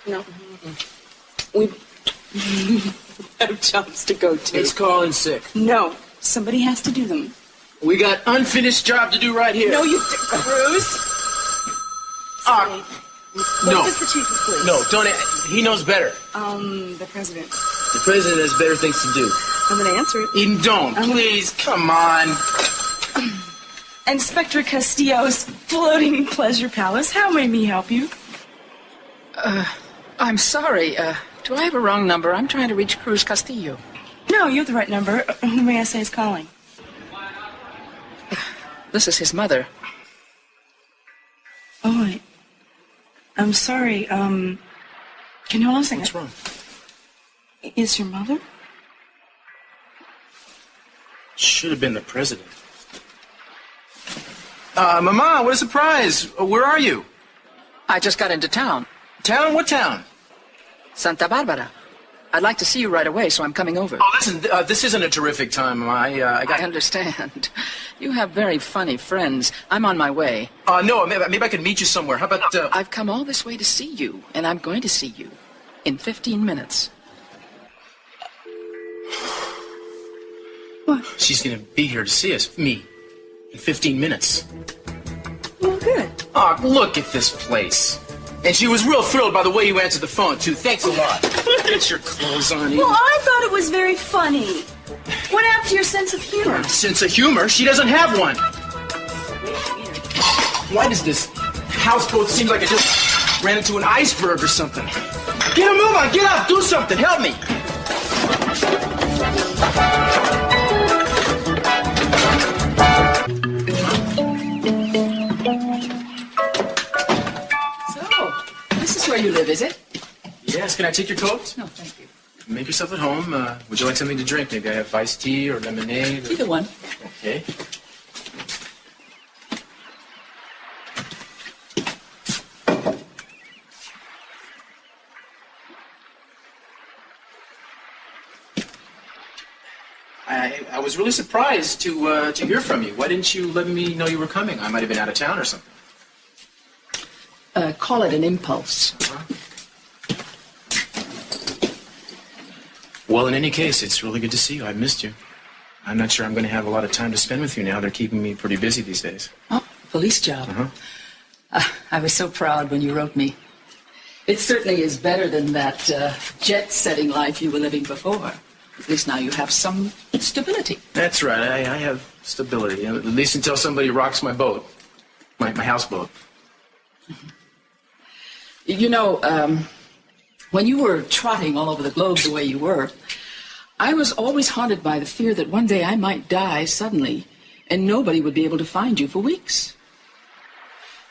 No. We have jobs to go to. Let's call in sick. No. Somebody has to do them. We got unfinished job to do right here. No, you... Cruz? No. What is the chief of police? No, don't... He knows better. The president. The president has better things to do. I'm going to answer it. Eden, don't. Please, come on. Inspector Castillo's floating pleasure palace. How may me help you? I'm sorry. Do I have a wrong number? I'm trying to reach Cruz Castillo. No, you have the right number. Who may I say is calling? This is his mother. Oh, I'm sorry. Can you hold on a second? What's wrong? Is your mother? Should have been the president. Mama, what a surprise. Where are you? I just got into town. Town? What town? Santa Barbara. I'd like to see you right away, so I'm coming over. Oh, listen, this isn't a terrific time, Mama. I understand. You have very funny friends. I'm on my way. No, maybe I could meet you somewhere. How about, I've come all this way to see you, and I'm going to see you in 15 minutes. What? She's gonna be here to see us, me, in 15 minutes. Well, good. Oh, look at this place. And she was real thrilled by the way you answered the phone, too. Thanks a lot. Get your clothes on, Eden. Well, I thought it was very funny. What happened to your sense of humor? Sense of humor? She doesn't have one. Why does this houseboat seem like it just ran into an iceberg or something? Get a move on. Get up. Do something. Help me. Where you live, is it? Yes, can I take your coat? No, thank you. Make yourself at home. Would you like something to drink? Maybe I have iced tea or lemonade? Or... Either one. Okay. I was really surprised to hear from you. Why didn't you let me know you were coming? I might have been out of town or something. Call it an impulse. Well, in any case, it's really good to see you. I missed you. I'm not sure I'm going to have a lot of time to spend with you now. They're keeping me pretty busy these days. Oh, police job. I was so proud when you wrote me. It certainly is better than that jet-setting life you were living before. At least now you have some stability. That's right. I have stability. At least until somebody rocks my boat. My houseboat. You know, when you were trotting all over the globe the way you were, I was always haunted by the fear that one day I might die suddenly and nobody would be able to find you for weeks.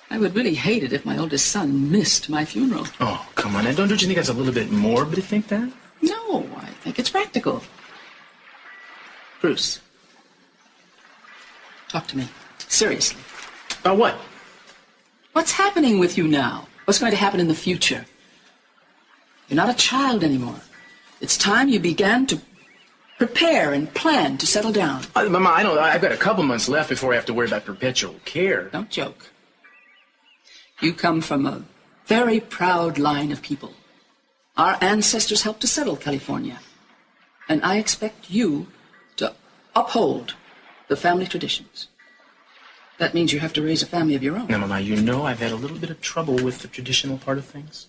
I would really hate it if my oldest son missed my funeral. Oh, come on. Don't you think that's a little bit morbid to think that? No, I think it's practical. Bruce, talk to me. Seriously. About what? What's happening with you now? What's going to happen in the future? You're not a child anymore. It's time you began to prepare and plan to settle down. Mama, I've got a couple months left before I have to worry about perpetual care. Don't joke. You come from a very proud line of people. Our ancestors helped to settle California. And I expect you to uphold the family traditions. That means you have to raise a family of your own. Now, Mama, you know I've had a little bit of trouble with the traditional part of things.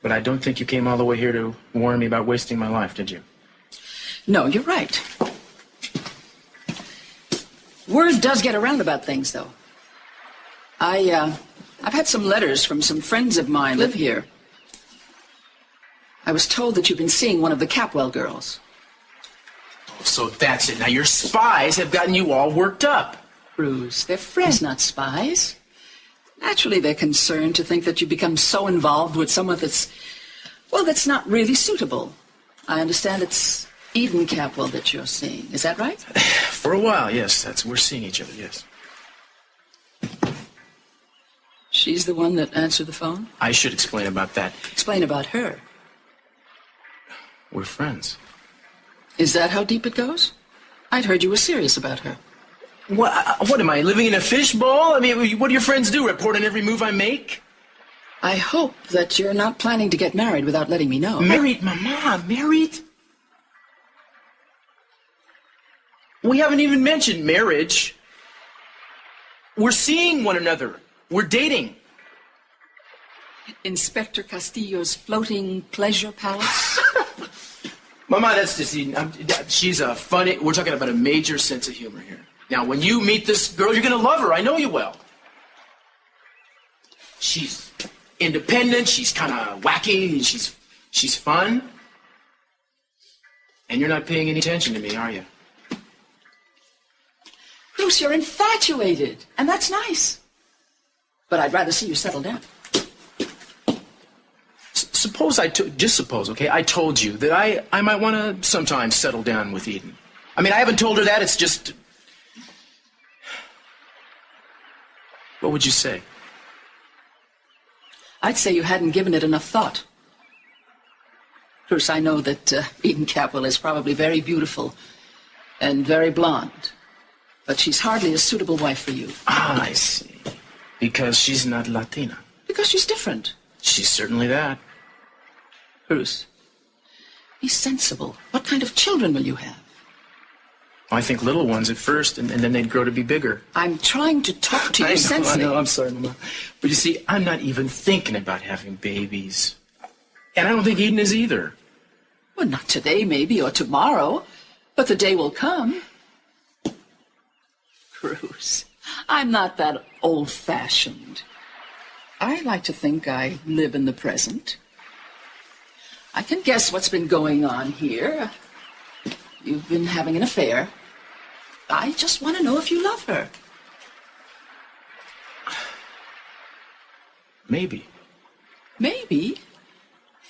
But I don't think you came all the way here to warn me about wasting my life, did you? No, you're right. Word does get around about things, though. I've had some letters from some friends of mine who live here. I was told that you've been seeing one of the Capwell girls. Oh, so that's it. Now your spies have gotten you all worked up. Bruce, they're friends, not spies. Naturally, they're concerned to think that you become so involved with someone that's not really suitable. I understand it's Eden Capwell that you're seeing. Is that right? For a while, yes. We're seeing each other, yes. She's the one that answered the phone? I should explain about that. Explain about her. We're friends. Is that how deep it goes? I'd heard you were serious about her. What am I, living in a fishbowl? I mean, what do your friends do? Report on every move I make? I hope that you're not planning to get married without letting me know. Married, Mama? Married? We haven't even mentioned marriage. We're seeing one another. We're dating. Inspector Castillo's floating pleasure palace? Mama, that's just she's a funny... We're talking about a major sense of humor here. Now, when you meet this girl, you're going to love her. I know you will. She's independent. She's kind of wacky. She's fun. And you're not paying any attention to me, are you? Bruce, you're infatuated. And that's nice. But I'd rather see you settle down. Suppose just suppose, okay, I told you that I might want to sometimes settle down with Eden. I mean, I haven't told her that, it's just... What would you say? I'd say you hadn't given it enough thought. Bruce, I know that Eden Capwell is probably very beautiful and very blonde, but she's hardly a suitable wife for you. Ah, I see. Because she's not Latina. Because she's different. She's certainly that. Bruce, be sensible. What kind of children will you have? I think little ones at first, and then they'd grow to be bigger. I'm trying to talk to you sensibly. I know, I'm sorry, Mama. But you see, I'm not even thinking about having babies. And I don't think Eden is either. Well, not today, maybe, or tomorrow, but the day will come. Bruce, I'm not that old-fashioned. I like to think I live in the present. I can guess what's been going on here. You've been having an affair. I just want to know if you love her. Maybe. Maybe?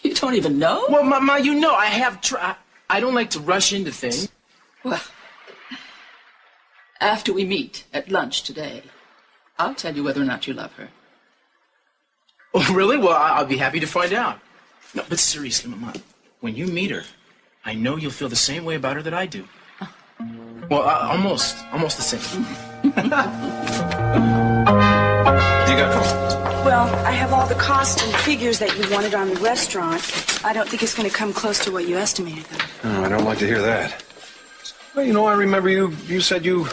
You don't even know? Well, Mama, you know, I have I don't like to rush into things. Well, after we meet at lunch today, I'll tell you whether or not you love her. Oh, really? Well, I'll be happy to find out. No, but seriously, Mama, when you meet her, I know you'll feel the same way about her that I do. Well, almost the same. You got phone? Well, I have all the costs and figures that you wanted on the restaurant. I don't think it's going to come close to what you estimated, though. Oh, I don't like to hear that. Well, you know, I remember you said you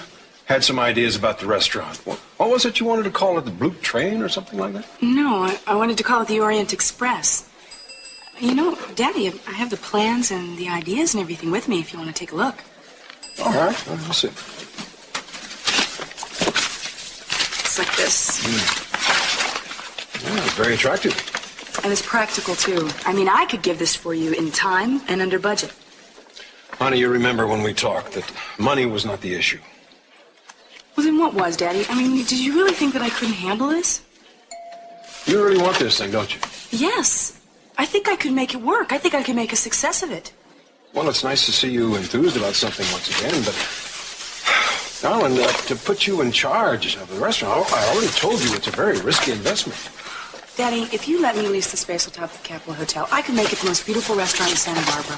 had some ideas about the restaurant. What was it you wanted to call it, the Blue Train or something like that? No, I wanted to call it the Orient Express. You know, Daddy, I have the plans and the ideas and everything with me if you want to take a look. All right, we'll see. It's like this. Yeah, it's very attractive. And it's practical, too. I mean, I could give this for you in time and under budget. Honey, you remember when we talked that money was not the issue. Well, then what was, Daddy? I mean, did you really think that I couldn't handle this? You really want this thing, don't you? Yes. I think I could make it work. I think I could make a success of it. Well, it's nice to see you enthused about something once again, but... Darling, to put you in charge of the restaurant, I already told you it's a very risky investment. Daddy, if you let me lease the space atop the Capitol Hotel, I could make it the most beautiful restaurant in Santa Barbara.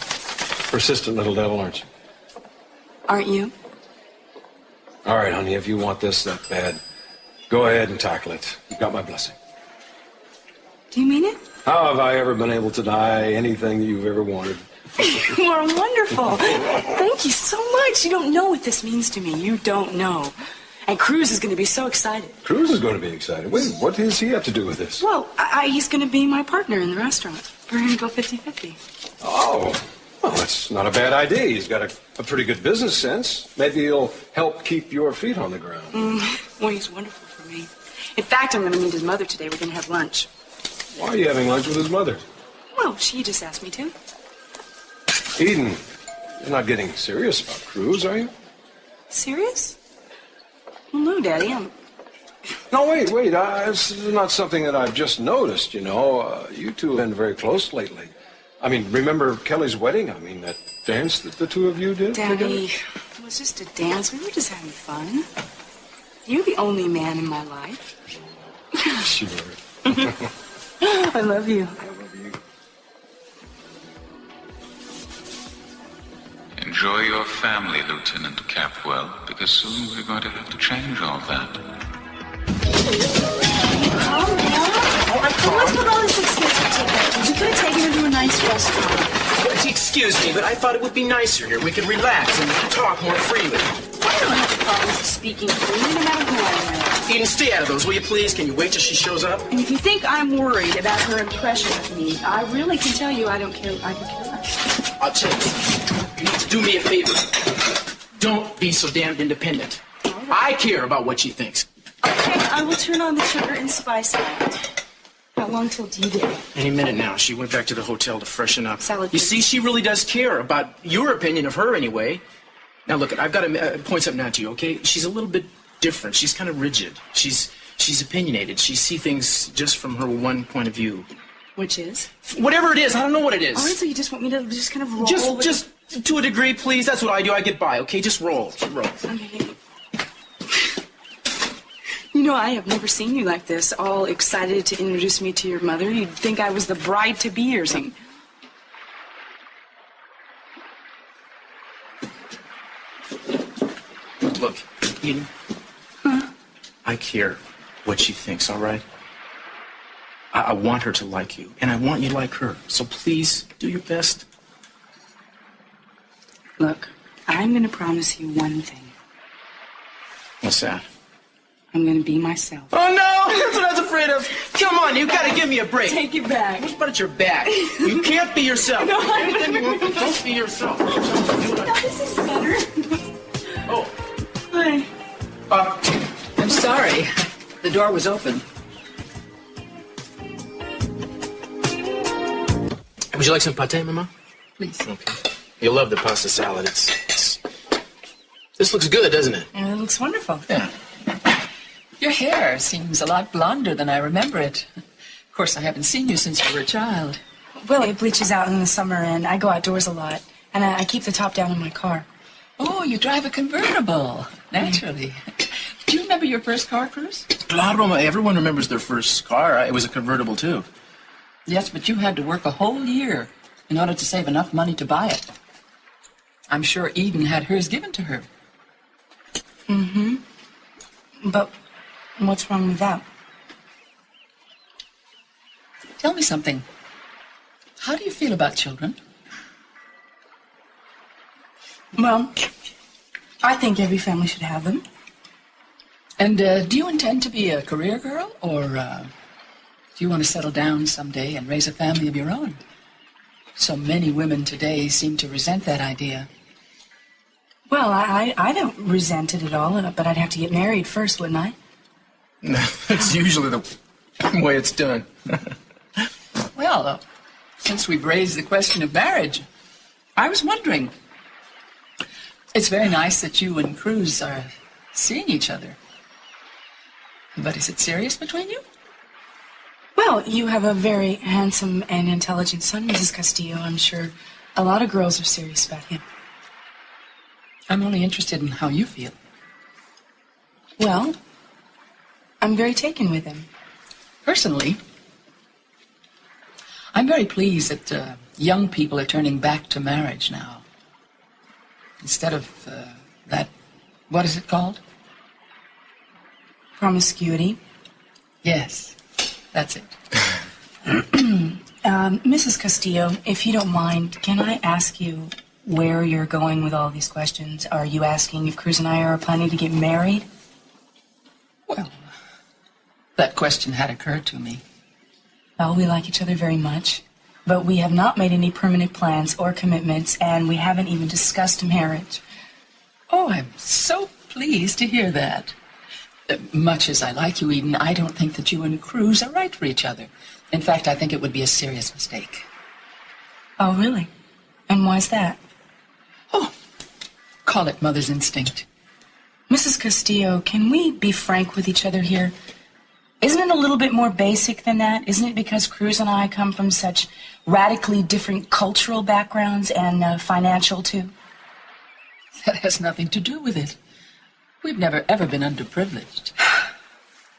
Persistent little devil, aren't you? Aren't you? All right, honey, if you want this that bad, go ahead and tackle it. You've got my blessing. Do you mean it? How have I ever been able to deny anything that you've ever wanted? You are wonderful. Thank you so much. You don't know what this means to me. You don't know. And Cruz is going to be so excited. Cruz is going to be excited. Wait, what does he have to do with this? Well, he's going to be my partner in the restaurant. We're going to go 50-50. Oh, well, that's not a bad idea. He's got a pretty good business sense. Maybe he'll help keep your feet on the ground. Well, he's wonderful for me. In fact, I'm going to meet his mother today. We're going to have lunch. Why are you having lunch with his mother? Well, she just asked me to. Eden, you're not getting serious about Cruz, are you? Serious? Well, no, Daddy, No, wait. This is not something that I've just noticed, you know. You two have been very close lately. I mean, remember Kelly's wedding? I mean, that dance that the two of you did Daddy, together? it was just a dance. We were just having fun. You're the only man in my life. Sure. I love you. I love you. Enjoy your family, Lieutenant Capwell, because soon we're going to have to change all that. Calm down. What's with all this expensive ticket? We could have taken her to a nice restaurant. Excuse me, but I thought it would be nicer here. We could relax and talk more freely. I don't have problems speaking freely, no matter who I am. Eden, stay out of those, will you please? Can you wait till she shows up? And if you think I'm worried about her impression of me, I really can tell you I don't care. I could care less. I'll tell you something. You need to do me a favor. Don't be so damned independent. I care about what she thinks. Okay, I will turn on the sugar and spice light. How long till D-Day? Any minute now. She went back to the hotel to freshen up. Salad. You see, she really does care about your opinion of her anyway. Now, look, I've got to point something out to you, okay? She's a little bit different. She's kind of rigid. She's opinionated. She sees things just from her one point of view. Which is? Whatever it is, I don't know what it is. Oh, so you just want me to just kind of roll? Just to a degree, please. That's what I do. I get by, okay? Just roll. Roll. Okay. You know, I have never seen you like this, all excited to introduce me to your mother. You'd think I was the bride-to-be or something. Look, Eden. Huh? I care what she thinks, all right? I want her to like you, and I want you to like her. So please, do your best. Look, I'm going to promise you one thing. What's that? I'm going to be myself. Oh, no! That's what I was afraid of. Come on, you got to give me a break. Take it back. What about your back? You can't be yourself. No, Don't be yourself. No, this is better. Oh. Hi. I'm sorry. The door was open. Would you like some pate, Mama? Please. Okay. You'll love the pasta salad. This looks good, doesn't it? It looks wonderful. Yeah. Your hair seems a lot blonder than I remember it. Of course, I haven't seen you since you were a child. Well, it bleaches out in the summer, and I go outdoors a lot. And I keep the top down in my car. Oh, you drive a convertible. Naturally. Do you remember your first car, Cruz? Claro, Mama. Everyone remembers their first car. It was a convertible, too. Yes, but you had to work a whole year in order to save enough money to buy it. I'm sure Eden had hers given to her. Mm-hmm. But what's wrong with that? Tell me something. How do you feel about children? Well, I think every family should have them. And do you intend to be a career girl, or do you want to settle down someday and raise a family of your own? So many women today seem to resent that idea. Well, I don't resent it at all, but I'd have to get married first, wouldn't I? That's usually the way it's done. Well, since we've raised the question of marriage, I was wondering. It's very nice that you and Cruz are seeing each other. But is it serious between you? Well, you have a very handsome and intelligent son, Mrs. Castillo. I'm sure a lot of girls are serious about him. I'm only interested in how you feel. Well, I'm very taken with him. Personally, I'm very pleased that young people are turning back to marriage now. Instead of that, what is it called? Promiscuity. Yes, that's it. Mrs. Castillo, if you don't mind, can I ask you where you're going with all these questions? Are you asking if Cruz and I are planning to get married? Well, that question had occurred to me. Well, we like each other very much, but we have not made any permanent plans or commitments, and we haven't even discussed marriage. Oh, I'm so pleased to hear that. Much as I like you, Eden, I don't think that you and Cruz are right for each other. In fact, I think it would be a serious mistake. Oh, really? And why's that? Oh, call it mother's instinct. Mrs. Castillo, can we be frank with each other here? Isn't it a little bit more basic than that? Isn't it because Cruz and I come from such radically different cultural backgrounds and financial, too? That has nothing to do with it. We've never, ever been underprivileged.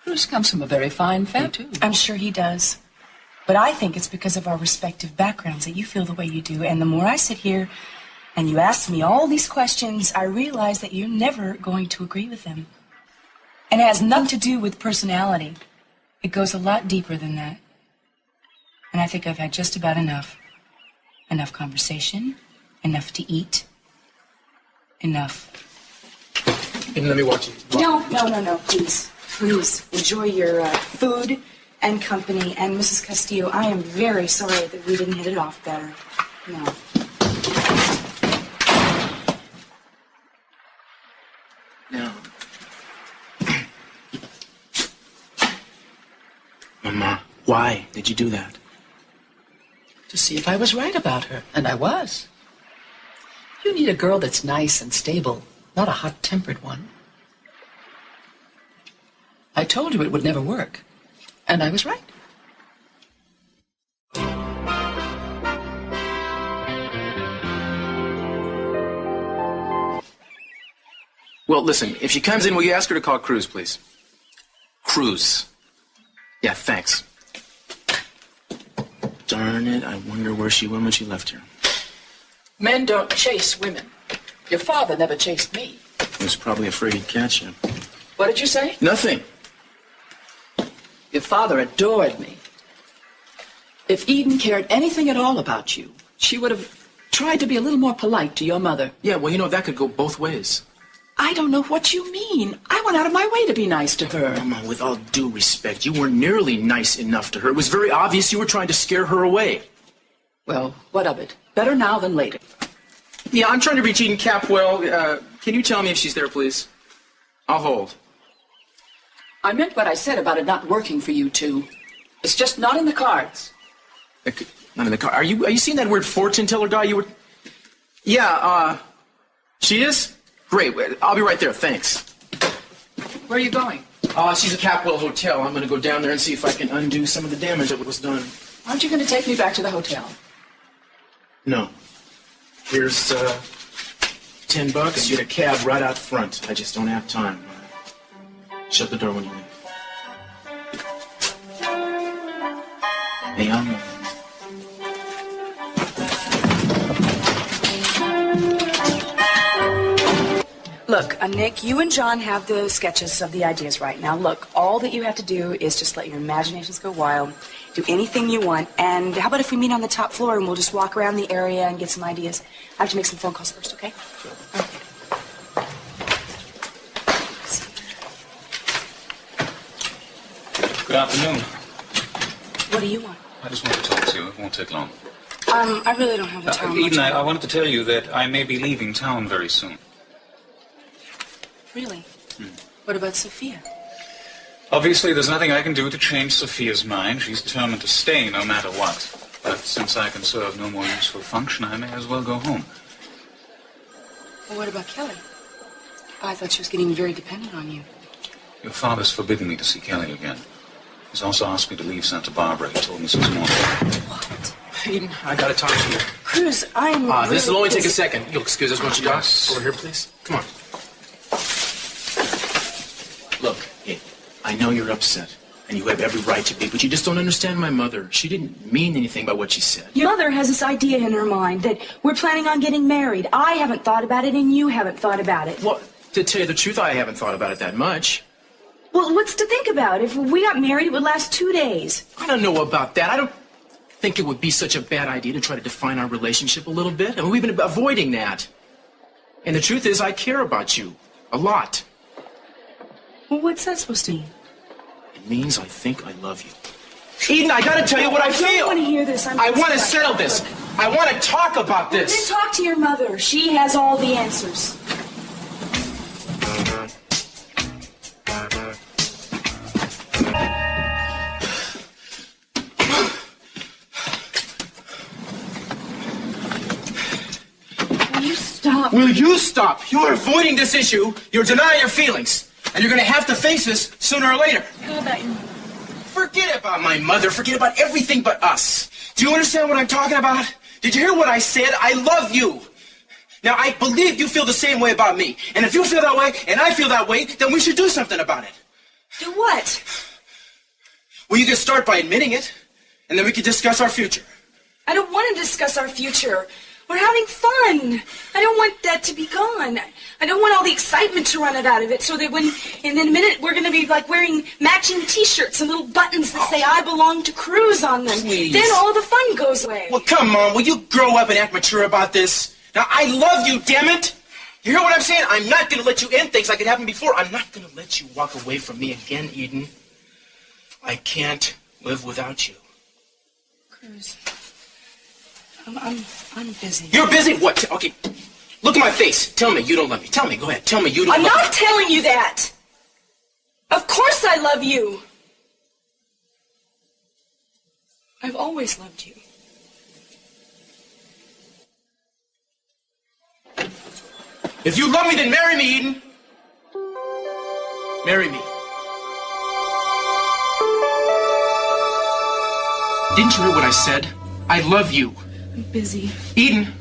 Cruz comes from a very fine family, too. I'm sure he does. But I think it's because of our respective backgrounds that you feel the way you do. And the more I sit here and you ask me all these questions, I realize that you're never going to agree with them. And it has nothing to do with personality. It goes a lot deeper than that. And I think I've had just about enough. Enough conversation, enough to eat, enough. Eden, let me watch you. No, please. Please, enjoy your food and company. And Mrs. Castillo, I am very sorry that we didn't hit it off better. No. No. Mama, why did you do that? To see if I was right about her, and I was. You need a girl that's nice and stable, not a hot-tempered one. I told you it would never work, and I was right. Well, listen, if she comes in, will you ask her to call Cruz, please? Cruz. Yeah, thanks. Darn it, I wonder where she went when she left here. Men don't chase women. Your father never chased me. He was probably afraid he'd catch you. What did you say? Nothing. Your father adored me. If Eden cared anything at all about you, she would have tried to be a little more polite to your mother. Yeah, well, you know, that could go both ways. I don't know what you mean. I went out of my way to be nice to her. Mama, with all due respect, you weren't nearly nice enough to her. It was very obvious you were trying to scare her away. Well, what of it? Better now than later. Yeah, I'm trying to reach Eden Capwell. Can you tell me if she's there, please? I'll hold. I meant what I said about it not working for you two. It's just not in the cards. Not in the car. Are you seeing that weird fortune teller guy you were... Yeah, she is? Great. I'll be right there. Thanks. Where are you going? She's at Capwell Hotel. I'm going to go down there and see if I can undo some of the damage that was done. Aren't you going to take me back to the hotel? No. Here's, $10. You get a cab right out front. I just don't have time. Shut the door when you leave. Hey, Look, Nick, you and John have the sketches of the ideas right now. Look, all that you have to do is just let your imaginations go wild. Do anything you want. And how about if we meet on the top floor and we'll just walk around the area and get some ideas? I have to make some phone calls first, okay? Sure. Okay. Good afternoon. What do you want? I just want to talk to you. It won't take long. I really don't have the time. Eden, I wanted to tell you that I may be leaving town very soon. Really? What about Sophia? Obviously, there's nothing I can do to change Sophia's mind. She's determined to stay no matter what. But since I can serve no more useful function, I may as well go home. Well, what about Kelly? I thought she was getting very dependent on you. Your father's forbidden me to see Kelly again. He's also asked me to leave Santa Barbara. He told me this morning. What? Eden, I gotta talk to you. Cruz, I'm really this will only take a busy. second. You'll excuse us, won't you, Doc? Over here, please. Come on. Look, Eden, I know you're upset, and you have every right to be, but you just don't understand my mother. She didn't mean anything by what she said. Your mother has this idea in her mind that we're planning on getting married. I haven't thought about it, and you haven't thought about it. Well, to tell you the truth, I haven't thought about it that much. Well, what's to think about? If we got married, it would last 2 days. I don't know about that. I don't think it would be such a bad idea to try to define our relationship a little bit. I mean, we've been avoiding that. And the truth is, I care about you. A lot. Well, what's that supposed to mean? It means I think I love you. Eden, I gotta tell you what I feel. I don't want to hear this. I want to settle this. I want to talk about Then this. talk to your mother. She has all the answers. Stop. Will you stop? You're avoiding this issue. You're denying your feelings. And you're going to have to face this sooner or later. How about your mother? Forget about my mother. Forget about everything but us. Do you understand what I'm talking about? Did you hear what I said? I love you. Now, I believe you feel the same way about me. And if you feel that way and I feel that way, then we should do something about it. Do what? Well, you can start by admitting it, and then we can discuss our future. I don't want to discuss our future. We're having fun. I don't want that to be gone. I don't want all the excitement to run it out of it so that when, in a minute, we're going to be like wearing matching T-shirts and little buttons that say I belong to Cruz on them. Please. Then all the fun goes away. Well, come on. Will you grow up and act mature about this? Now, I love you, damn it. You hear what I'm saying? I'm not going to let you end things like it happened before. I'm not going to let you walk away from me again, Eden. I can't live without you. Cruz, I'm busy. You're busy? What? Okay. Look at my face. Tell me you don't love me. Tell me. Go ahead. Tell me you don't love me. I'm not telling you that. Of course I love you. I've always loved you. If you love me, then marry me, Eden. Marry me. Didn't you hear what I said? I love you. I'm busy. Eden.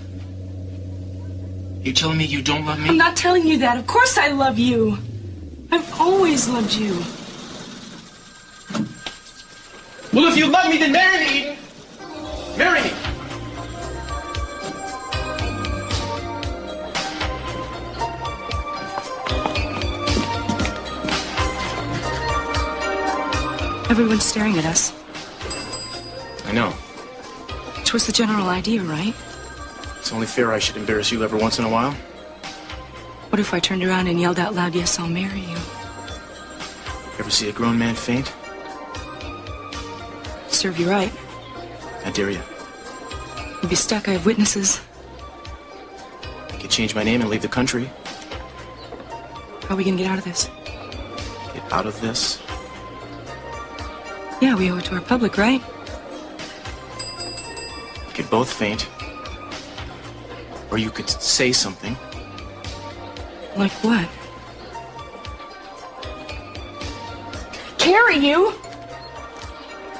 You telling me you don't love me? I'm not telling you that. Of course I love you. I've always loved you. Well, if you love me, then marry me, Eden. Marry me. Everyone's staring at us. I know. Which was the general idea, right? It's only fair I should embarrass you every once in a while. What if I turned around and yelled out loud, yes, I'll marry you? Ever see a grown man faint? Serve you right. I dare you. You'd be stuck. I have witnesses. I could change my name and leave the country. How are we gonna get out of this? Get out of this? Yeah, we owe it to our public, right? We could both faint. Or you could say something. Like what? Carry you?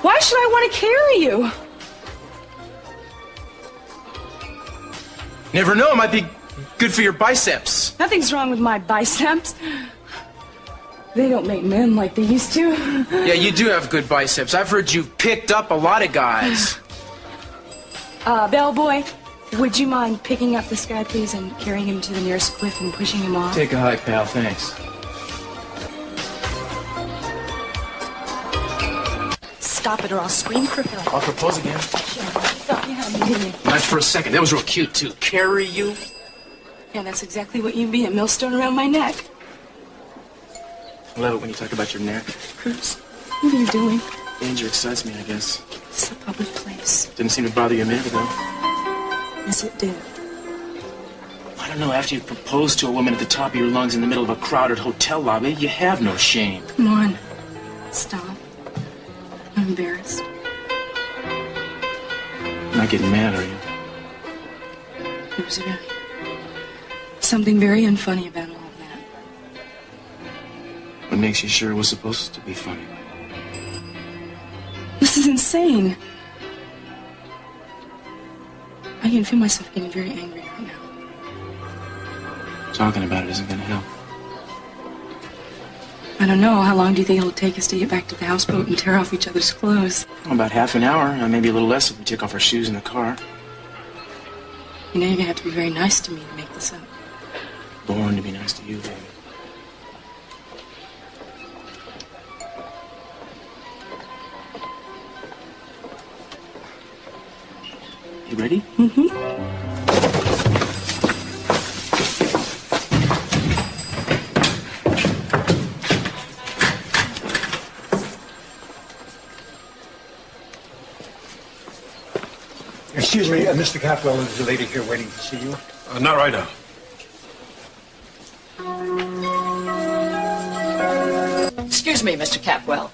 Why should I want to carry you? Never know, it might be good for your biceps. Nothing's wrong with my biceps. They don't make men like they used to. Yeah, you do have good biceps. I've heard you've picked up a lot of guys. Bellboy, would you mind picking up this guy, please, and carrying him to the nearest cliff and pushing him off? Take a hike, pal. Thanks. Stop it or I'll scream for help. I'll propose again. You thought you had me, didn't you? Not for a second. That was real cute, too. Carry you? Yeah, that's exactly what you'd be, a millstone around my neck. I love it when you talk about your neck. Cruz, what are you doing? Danger excites me, I guess. It's a public place. Didn't seem to bother you a minute ago. Yes, it did. I don't know, after you propose to a woman at the top of your lungs in the middle of a crowded hotel lobby, you have no shame. Come on. Stop. I'm embarrassed. You're not getting mad, are you? There was something very unfunny about all of that. What makes you sure it was supposed to be funny? This is insane. I can feel myself getting very angry right now. Talking about it isn't going to help. I don't know. How long do you think it'll take us to get back to the houseboat and tear off each other's clothes? About half an hour, maybe a little less if we take off our shoes in the car. You know, you're going to have to be very nice to me to make this up. Born to be nice to you, baby. You ready? Mm-hmm. Excuse me, Mr. Capwell, there's a lady here waiting to see you. Not right now. Excuse me, Mr. Capwell.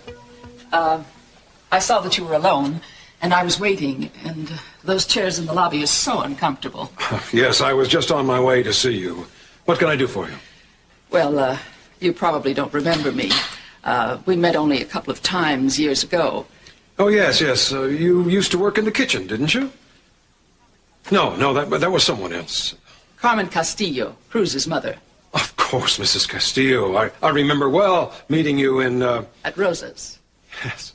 I saw that you were alone, and I was waiting, and those chairs in the lobby are so uncomfortable. Yes, I was just on my way to see you. What can I do for you? Well, you probably don't remember me. We met only a couple of times years ago. Oh, yes. You used to work in the kitchen, didn't you? No, that was someone else. Carmen Castillo, Cruz's mother. Of course, Mrs. Castillo. I remember well meeting you in... At Rosa's. Yes.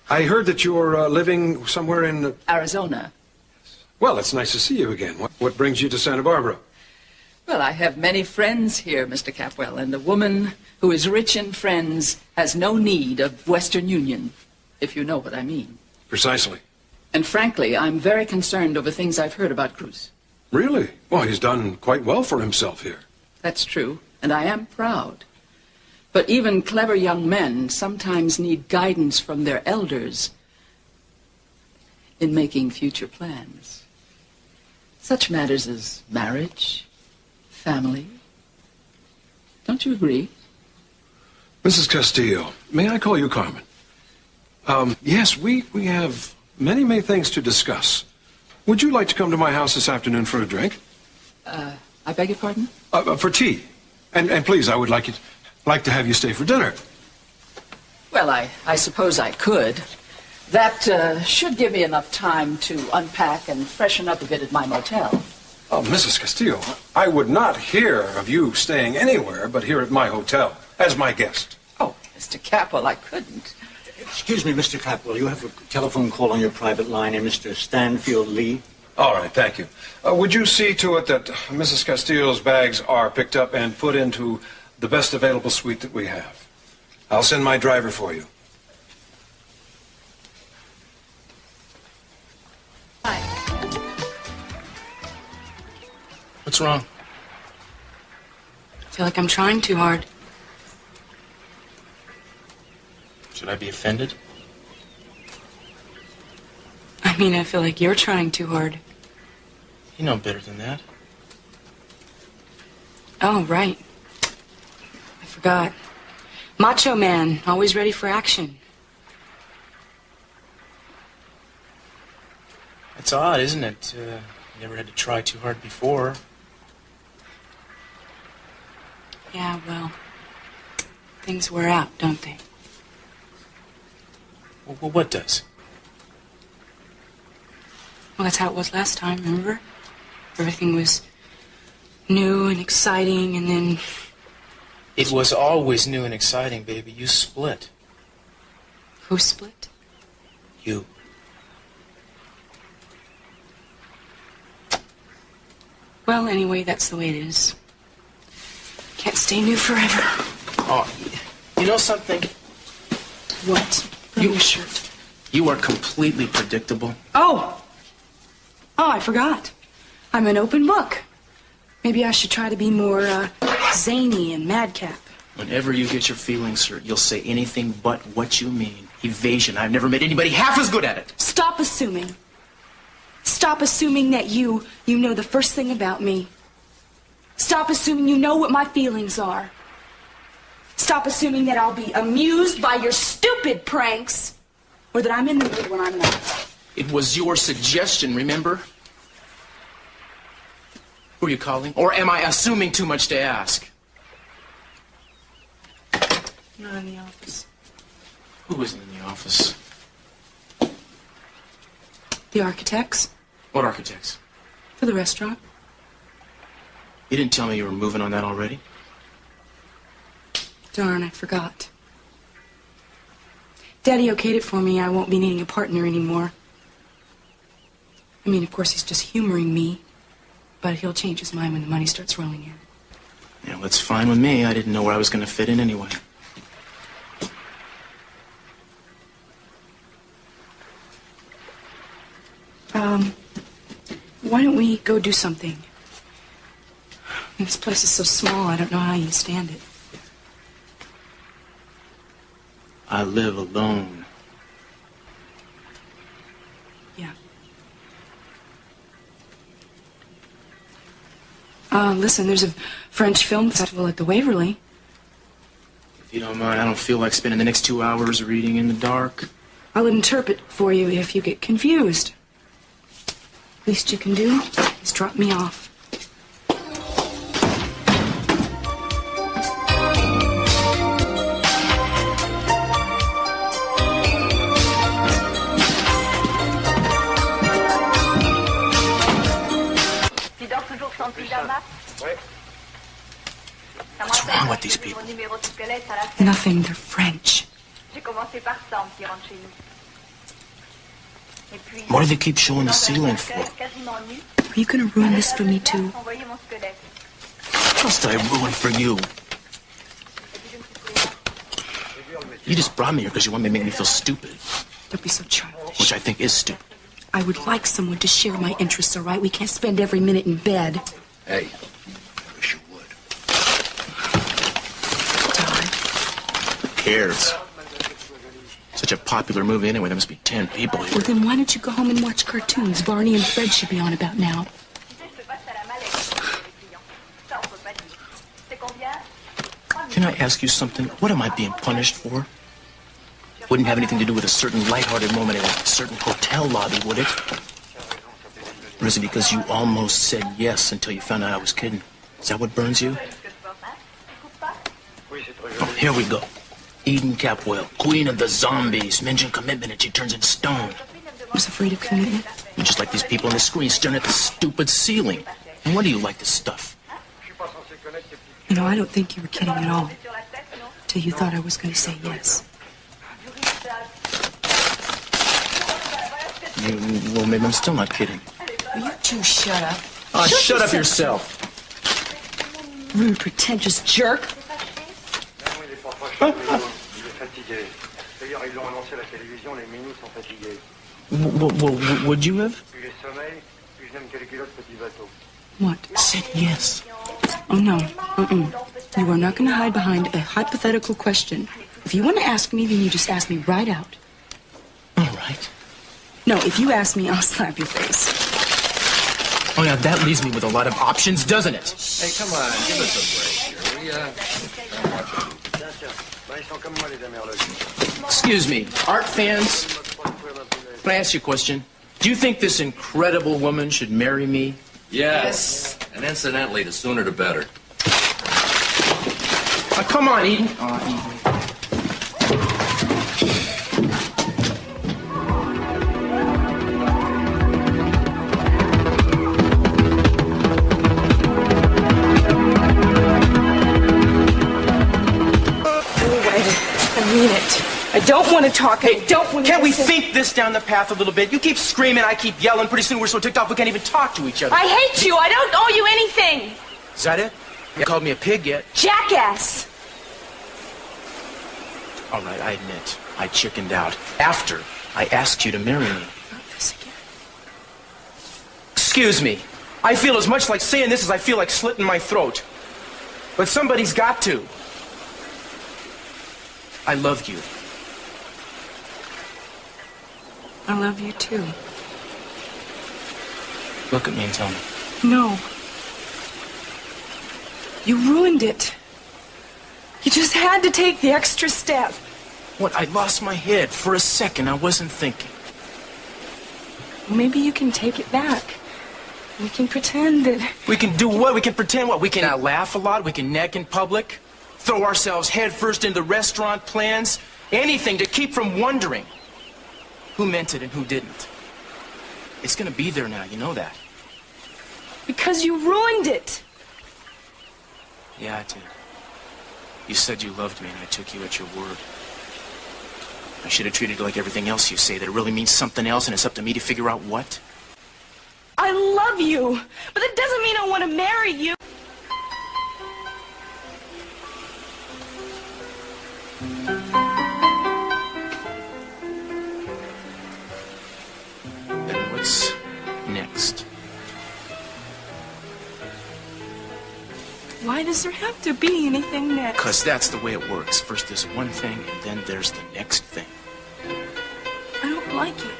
I heard that you're living somewhere in... Arizona. Well, it's nice to see you again. What brings you to Santa Barbara? Well, I have many friends here, Mr. Capwell, and a woman who is rich in friends has no need of Western Union, if you know what I mean. Precisely. And frankly, I'm very concerned over things I've heard about Cruz. Really? Well, he's done quite well for himself here. That's true, and I am proud. But even clever young men sometimes need guidance from their elders in making future plans. Such matters as marriage, family. Don't you agree? Mrs. Castillo, may I call you Carmen? Yes, we have many things to discuss. Would you like to come to my house this afternoon for a drink? I beg your pardon? For tea. And please, I would like to have you stay for dinner. Well, I suppose I could. That should give me enough time to unpack and freshen up a bit at my motel. Oh, Mrs. Castillo, I would not hear of you staying anywhere but here at my hotel as my guest. Oh, Mr. Capwell, I couldn't. Excuse me, Mr. Capwell. You have a telephone call on your private line and Mr. Stanfield Lee. All right, thank you. Would you see to it that Mrs. Castillo's bags are picked up and put into the best available suite that we have? I'll send my driver for you. Hi. What's wrong? I feel like I'm trying too hard. Should I be offended? I mean, I feel like you're trying too hard. You know better than that. Oh, right. I forgot. Macho man, always ready for action. It's odd, isn't it? Never had to try too hard before. Yeah, well, things wear out, don't they? Well, what does? Well, that's how it was last time, remember? Everything was new and exciting, and then... It was always new and exciting, baby. You split. Who split? You. Well, anyway, that's the way it is. Can't stay new forever. Oh, you know something? What? Put on your shirt. You are completely predictable. Oh, I forgot. I'm an open book. Maybe I should try to be more zany and madcap. Whenever you get your feelings hurt, you'll say anything but what you mean. Evasion. I've never met anybody half as good at it. Stop assuming. Stop assuming that you know the first thing about me. Stop assuming you know what my feelings are. Stop assuming that I'll be amused by your stupid pranks, or that I'm in the mood when I'm not. It was your suggestion, remember? Who are you calling? Or am I assuming too much to ask? Not in the office. Who isn't in the office? The architects. What architects? For the restaurant. You didn't tell me you were moving on that already? Darn, I forgot. Daddy okayed it for me. I won't be needing a partner anymore. I mean, of course, he's just humoring me. But he'll change his mind when the money starts rolling in. Yeah, well, that's fine with me. I didn't know where I was going to fit in anyway. Why don't we go do something? This place is so small, I don't know how you stand it. I live alone. Yeah. Listen, there's a French film festival at the Waverly. If you don't mind, I don't feel like spending the next 2 hours reading in the dark. I'll interpret for you if you get confused. Least you can do is drop me off. What's wrong with these people? Nothing, they're French. What do they keep showing the ceiling for? Are you going to ruin this for me, too? What else did I ruin for you? You just brought me here because you want me to make me feel stupid. Don't be so childish. Which I think is stupid. I would like someone to share my interests, all right? We can't spend every minute in bed. Hey, I wish you would. Todd. Who cares? Such a popular movie anyway. There must be 10 people here. Well, then why don't you go home and watch cartoons? Barney and Fred should be on about now. Can I ask you something? What am I being punished for? Wouldn't have anything to do with a certain lighthearted moment in a certain hotel lobby, would it? Or is it because you almost said yes until you found out I was kidding? Is that what burns you? Oh, here we go. Eden Capwell, queen of the zombies, mentioned commitment and she turns into stone. I was afraid of commitment. You're just like these people on the screen staring at the stupid ceiling. And what do you like this stuff? You know, I don't think you were kidding at all. Till you thought I was going to say yes. Well, maybe I'm still not kidding. Will you two shut up? Oh, shut up yourself. Rude, pretentious jerk. Would you have? What? Said yes. Oh, no. You are not going to hide behind a hypothetical question. If you want to ask me, then you just ask me right out. All right. No, if you ask me, I'll slap your face. Oh, now that leaves me with a lot of options, doesn't it? Hey, come on, give us a break here. Excuse me, art fans, can I ask you a question? Do you think this incredible woman should marry me? Yes. And incidentally, the sooner the better. Come on, Eden. Eden. I mean it. I don't want to talk. I don't want to. Can't we think this down the path a little bit? You keep screaming, I keep yelling. Pretty soon we're so ticked off we can't even talk to each other. I hate you. I don't owe you anything. Is that it? You called me a pig yet? Jackass. All right, I admit, I chickened out after I asked you to marry me. Not this again. Excuse me. I feel as much like saying this as I feel like slitting my throat. But somebody's got to. I love you. I love you, too. Look at me and tell me. No. You ruined it. You just had to take the extra step. What? I lost my head. For a second, I wasn't thinking. Well, maybe you can take it back. We can pretend that... We can do what? We can pretend what? We can laugh a lot. We can neck in public. Throw ourselves headfirst into restaurant plans. Anything to keep from wondering who meant it and who didn't. It's gonna be there now. You know that. Because you ruined it. Yeah, I did. You said you loved me, and I took you at your word. I should have treated it like everything else you say, that it really means something else, and it's up to me to figure out what. I love you, but that doesn't mean I want to marry you. Then what's next? Why does there have to be anything next? Because that's the way it works. First there's one thing, and then there's the next thing. I don't like it.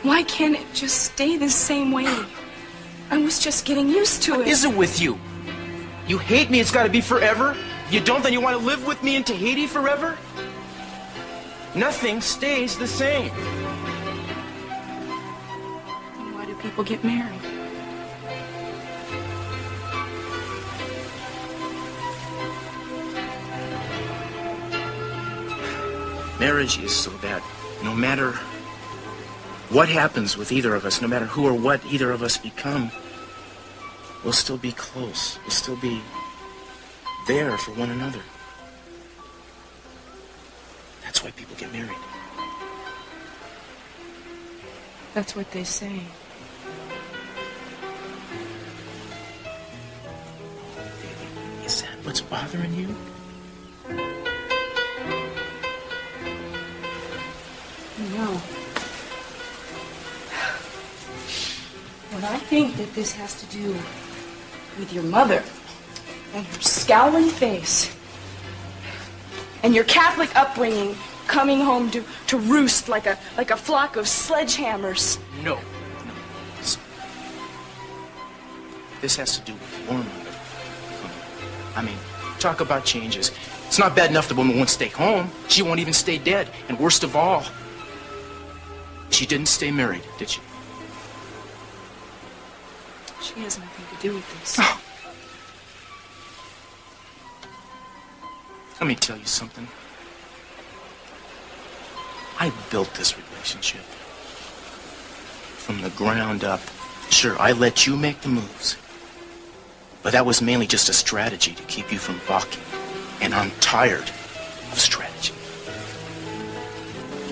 Why can't it just stay the same way? I was just getting used to it. What is it with you? You hate me, it's got to be forever? If you don't, then you want to live with me in Tahiti forever? Nothing stays the same. Why do people get married? Marriage is so that no matter what happens with either of us, no matter who or what either of us become, we'll still be close. We'll still be there for one another. That's why people get married. That's what they say. Is that what's bothering you? No. But I think that this has to do with your mother and her scowling face and your Catholic upbringing, coming home to roost like a flock of sledgehammers. No. Listen. This has to do with your mother. I mean, talk about changes. It's not bad enough the woman won't stay home. She won't even stay dead. And worst of all, she didn't stay married, did she? She has nothing to do with this. Oh. Let me tell you something. I built this relationship from the ground up. Sure, I let you make the moves. But that was mainly just a strategy to keep you from balking. And I'm tired of strategy.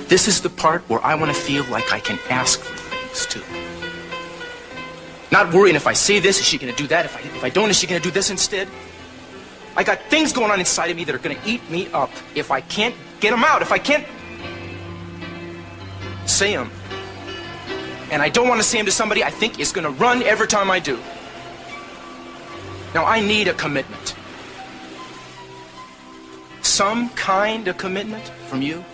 This is the part where I want to feel like I can ask for things, too. Not worrying if I say this, is she going to do that? If I don't, is she going to do this instead? I got things going on inside of me that are going to eat me up if I can't get them out, if I can't say them. And I don't want to say them to somebody I think is going to run every time I do. Now, I need a commitment. Some kind of commitment from you.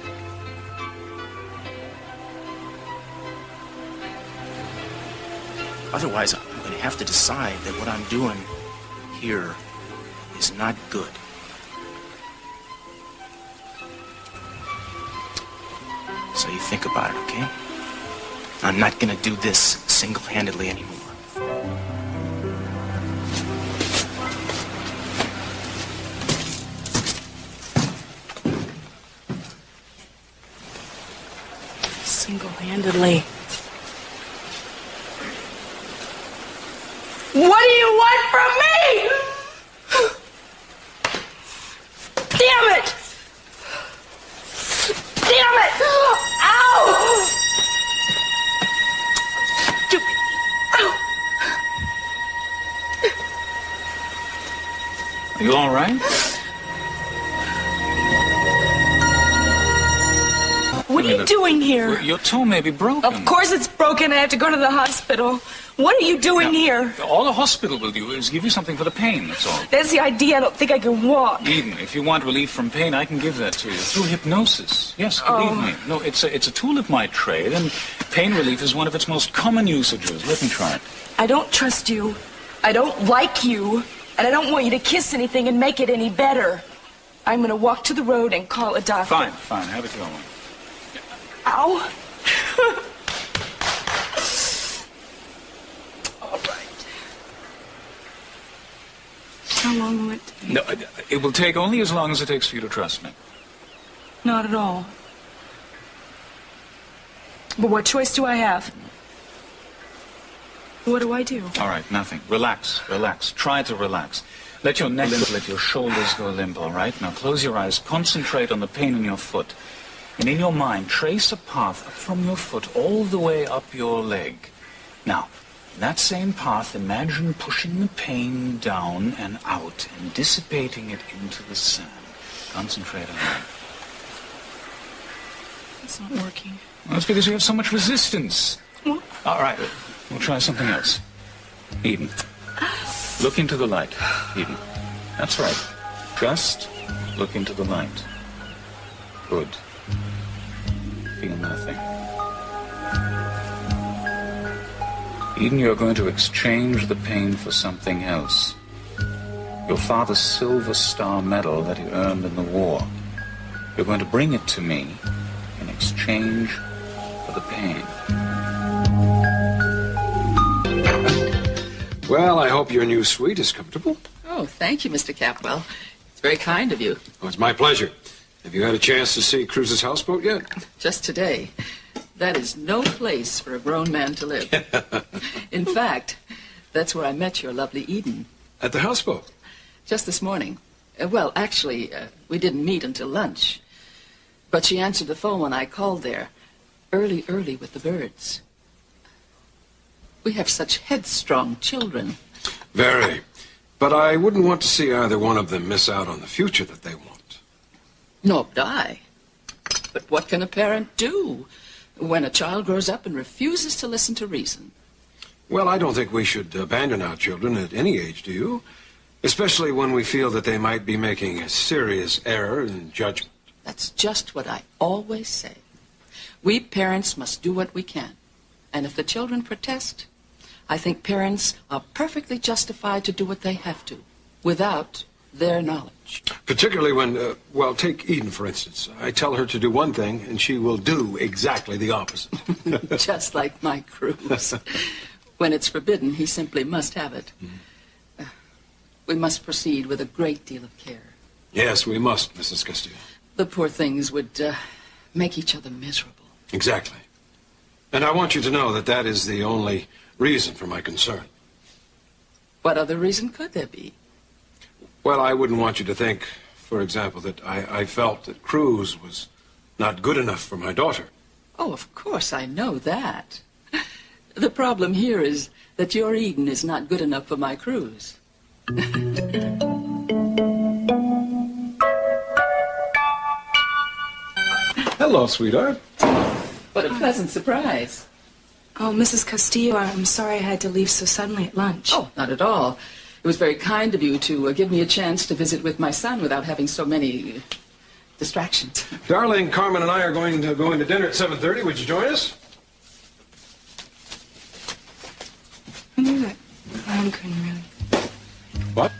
Otherwise, I'm going to have to decide that what I'm doing here is not good. So you think about it, okay? I'm not going to do this single-handedly anymore. Single-handedly. What do you want from me? Damn it! Damn it! Ow! Stupid. Ow! Are you all right? What are you doing here? Your toe may be broken. Of course it's broken. I have to go to the hospital. What are you doing here? All the hospital will do is give you something for the pain, that's all. That's the idea. I don't think I can walk. Eden, if you want relief from pain, I can give that to you through hypnosis. Yes, believe me. No, it's a tool of my trade, and pain relief is one of its most common usages. Let me try it. I don't trust you. I don't like you. And I don't want you to kiss anything and make it any better. I'm going to walk to the road and call a doctor. Fine. Have it going. Ow. All right. How long will it take? No, it will take only as long as it takes for you to trust me. Not at all. But what choice do I have? What do I do? All right, nothing. Relax. Try to relax. Let your neck limp, let your shoulders go limp, all right? Now close your eyes, concentrate on the pain in your foot. And in your mind, trace a path up from your foot all the way up your leg. Now, that same path, imagine pushing the pain down and out and dissipating it into the sand. Concentrate on that. It's not working. Well, that's because you have so much resistance. What? All right, we'll try something else. Eden, look into the light. Eden, that's right. Just look into the light. Good. Feel nothing. Eden, you're going to exchange the pain for something else. Your father's Silver Star medal that he earned in the war. You're going to bring it to me in exchange for the pain. Well, I hope your new suite is comfortable. Oh, thank you, Mr. Capwell. It's very kind of you. Oh, it's my pleasure. Have you had a chance to see Cruz's houseboat yet? Just today. That is no place for a grown man to live. In fact, that's where I met your lovely Eden. At the houseboat? Just this morning. Well, actually, we didn't meet until lunch. But she answered the phone when I called there. Early with the birds. We have such headstrong children. Very. But I wouldn't want to see either one of them miss out on the future that they want. Nor would I. But what can a parent do when a child grows up and refuses to listen to reason? Well, I don't think we should abandon our children at any age, do you? Especially when we feel that they might be making a serious error in judgment. That's just what I always say. We parents must do what we can. And if the children protest, I think parents are perfectly justified to do what they have to, without their knowledge. Particularly when, well, take Eden, for instance. I tell her to do one thing, and she will do exactly the opposite. Just like my Cruz. When it's forbidden, he simply must have it. We must proceed with a great deal of care. Yes, we must, Mrs. Castillo. The poor things would make each other miserable. Exactly. And I want you to know that that is the only reason for my concern. What other reason could there be? Well, I wouldn't want you to think, for example, that I felt that Cruz was not good enough for my daughter. Oh, of course, I know that. The problem here is that your Eden is not good enough for my Cruz. Hello, sweetheart. What a pleasant surprise. Oh, Mrs. Castillo, I'm sorry I had to leave so suddenly at lunch. Oh, not at all. It was very kind of you to give me a chance to visit with my son without having so many distractions. Darling, Carmen and I are going to go into dinner at 7:30. Would you join us? I knew that. I couldn't really. What?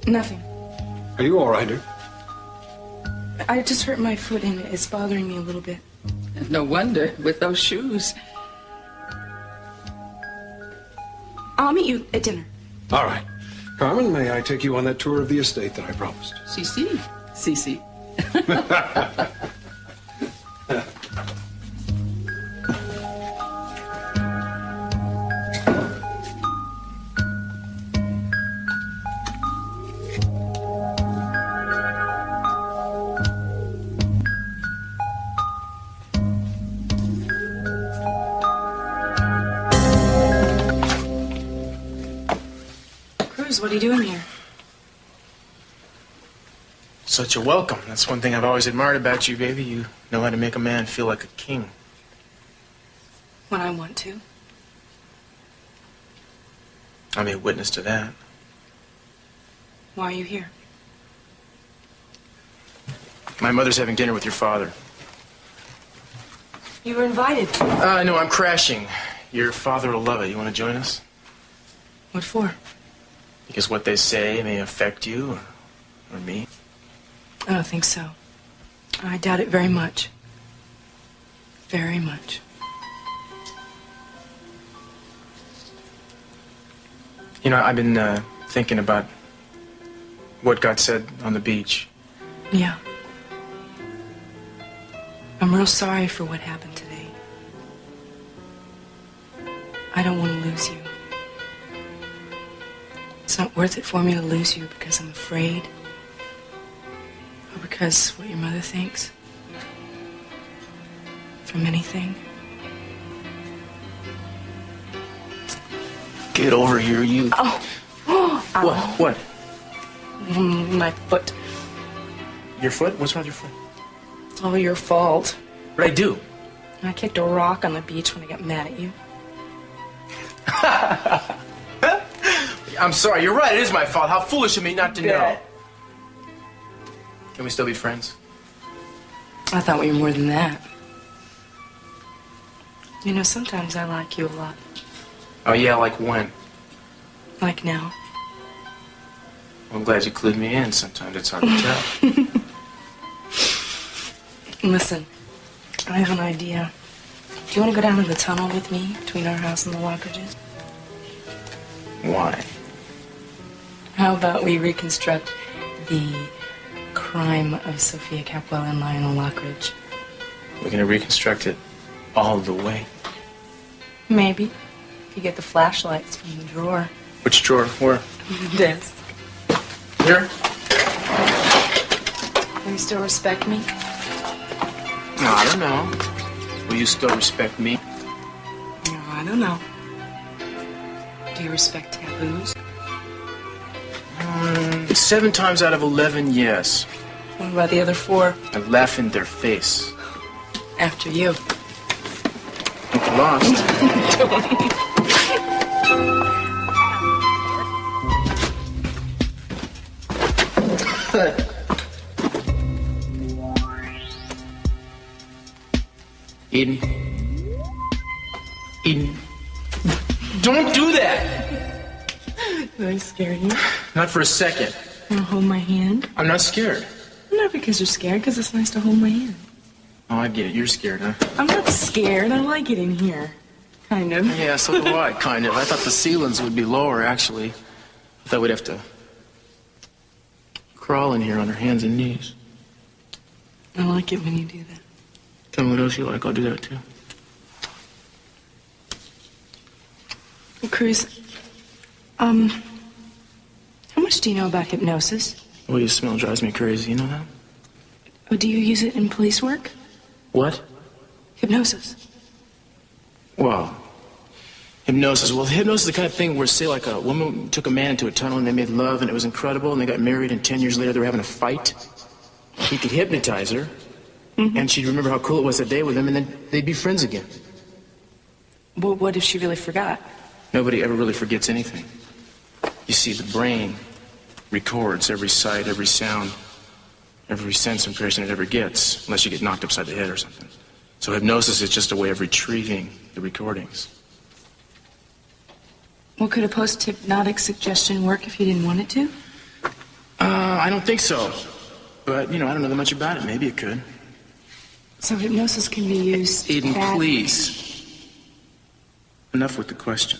Nothing. Are you all right, dear? I just hurt my foot and it's bothering me a little bit. And no wonder, with those shoes. I'll meet you at dinner. All right. Carmen, may I take you on that tour of the estate that I promised? Cece. Cece. What are you doing here? Such a welcome. That's one thing I've always admired about you, baby. You know how to make a man feel like a king. When I want to. I'll be a witness to that. Why are you here? My mother's having dinner with your father. You were invited. No, I'm crashing. Your father will love it. You want to join us? What for? Because what they say may affect you or me. I don't think so. I doubt it very much. Very much. You know, I've been thinking about what God said on the beach. Yeah. I'm real sorry for what happened today. I don't want to lose you. It's not worth it for me to lose you because I'm afraid. Or because what your mother thinks. From anything. Get over here, you. Oh. What? My foot. Your foot? What's wrong with your foot? It's all your fault. What'd I do? I kicked a rock on the beach when I got mad at you. I'm sorry, you're right, it is my fault. How foolish of me not to know. Can we still be friends? I thought we were more than that. You know, sometimes I like you a lot. Oh yeah, like when? Like now. Well, I'm glad you clued me in. Sometimes it's hard to tell. Listen, I have an idea. Do you want to go down to the tunnel with me between our house and the Lockridges? Why? How about we reconstruct the crime of Sophia Capwell and Lionel Lockridge? We're gonna reconstruct it all the way. Maybe. If you get the flashlights from the drawer. Which drawer? Where? The desk. Here? Will you still respect me? No, I don't know. Will you still respect me? No, I don't know. Do you respect taboos? 7 times out of 11, yes. What about the other 4? I laugh in their face. After you. Hope you lost. Eden. Eden. Don't do that! Did I scare you? Not for a second. Want to hold my hand? I'm not scared. Not because you're scared, because it's nice to hold my hand. Oh, I get it. You're scared, huh? I'm not scared. I like it in here. Kind of. Yeah, so do I, kind of. I thought the ceilings would be lower, actually. I thought we'd have to crawl in here on our hands and knees. I like it when you do that. Tell me what else you like. I'll do that, too. Cruz, how much do you know about hypnosis? The way you smell drives me crazy. You know that? Oh, do you use it in police work? What? Hypnosis. Well, hypnosis. Well, hypnosis is the kind of thing where, say, like a woman took a man into a tunnel and they made love and it was incredible and they got married and 10 years later they were having a fight. He could hypnotize her and she'd remember how cool it was that day with him and then they'd be friends again. Well, what if she really forgot? Nobody ever really forgets anything. You see, the brain records every sight, every sound, every sense impression it ever gets, unless you get knocked upside the head or something. So hypnosis is just a way of retrieving the recordings. Well, could a post-hypnotic suggestion work if you didn't want it to? I don't think so. But, you know, I don't know that much about it. Maybe it could. So hypnosis can be used... Eden, please. Enough with the question.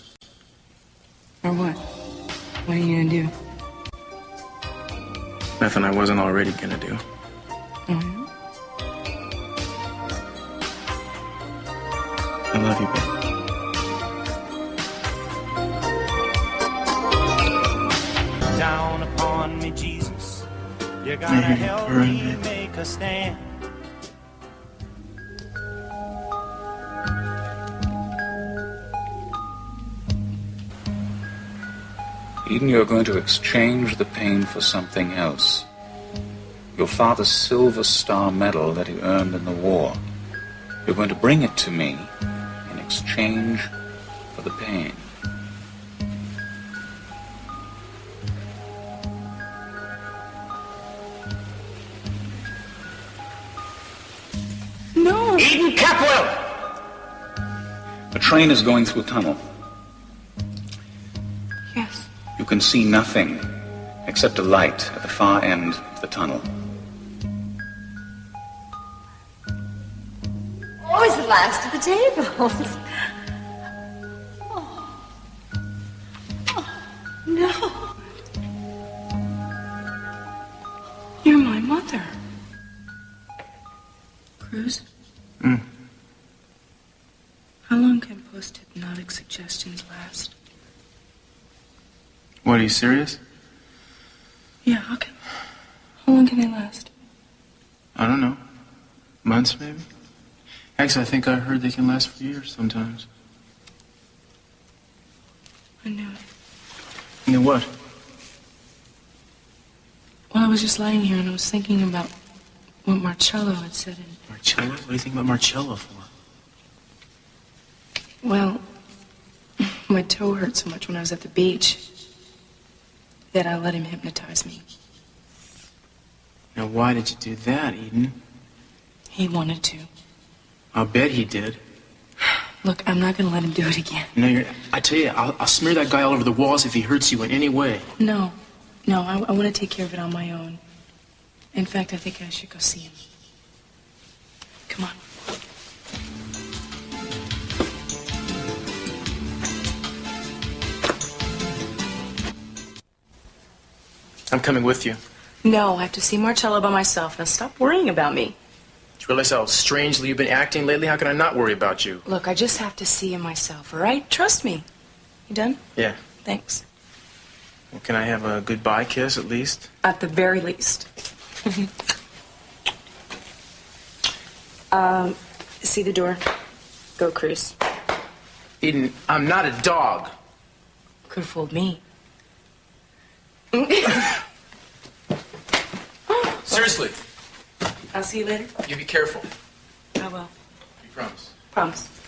Or what? What are you gonna do? Nothing I wasn't already gonna do. Mm-hmm. I love you, babe. Down upon me, Jesus. You gotta help me make a stand. Eden, you're going to exchange the pain for something else. Your father's Silver Star medal that he earned in the war. You're going to bring it to me in exchange for the pain. No! Eden Capwell! A train is going through a tunnel. Yes. You can see nothing except a light at the far end of the tunnel. Always the last of the tables. No. You're my mother. Cruz? How long can post-hypnotic suggestions last? What, are you serious? Yeah, how long can they last? I don't know. Months, maybe? Actually, I think I heard they can last for years sometimes. I knew it. You know what? Well, I was just lying here and I was thinking about what Marcello had said. Marcello? What do you think about Marcello for? Well, my toe hurt so much when I was at the beach that I let him hypnotize me. Now, why did you do that, Eden? He wanted to. I'll bet he did. Look, I'm not going to let him do it again. No, I tell you, I'll smear that guy all over the walls if he hurts you in any way. No, I want to take care of it on my own. In fact, I think I should go see him. Come on. I'm coming with you. No, I have to see Marcello by myself. Now stop worrying about me. Do you realize how strangely you've been acting lately? How can I not worry about you? Look, I just have to see him myself, all right? Trust me. You done? Yeah. Thanks. Well, can I have a goodbye kiss at least? At the very least. See the door? Go, Cruz. Eden, I'm not a dog. Could have fooled me. Seriously. I'll see you later. You be careful. I will. You promise? Promise.